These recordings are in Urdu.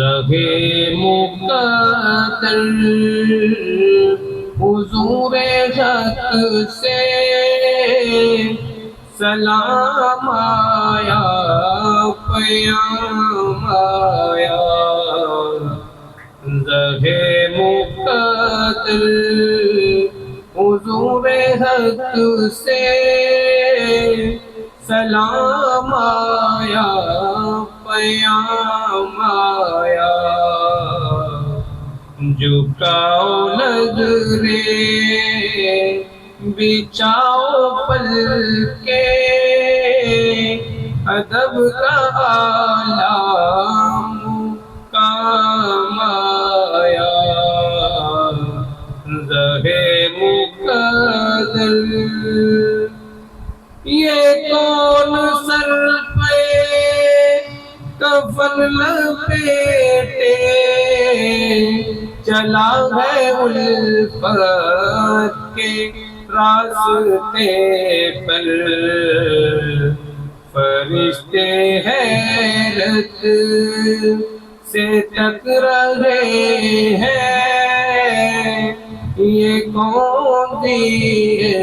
زہے مقدر حضور حق سے سلام آیا، پیام آیا۔ زہے مقدر حضور حق سے سلام آیا، پیام آیا۔ جھکاؤ نظریں، بچھاؤ پلکیں، ادب کا اعلیٰ مقام آیا۔ زہے مقدر یہ کون سر پہ کفن لپیٹے چلا ہے الفت کے راستے پر، فرشتے حیرت سے تک رہے ہیں، یہ کون دیے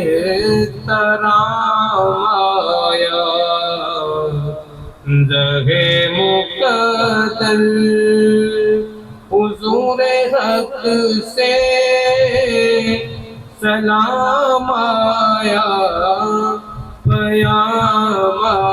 ترام آیا۔ زہے مقدر حضور حق سے سلام آیا، پیام آیا۔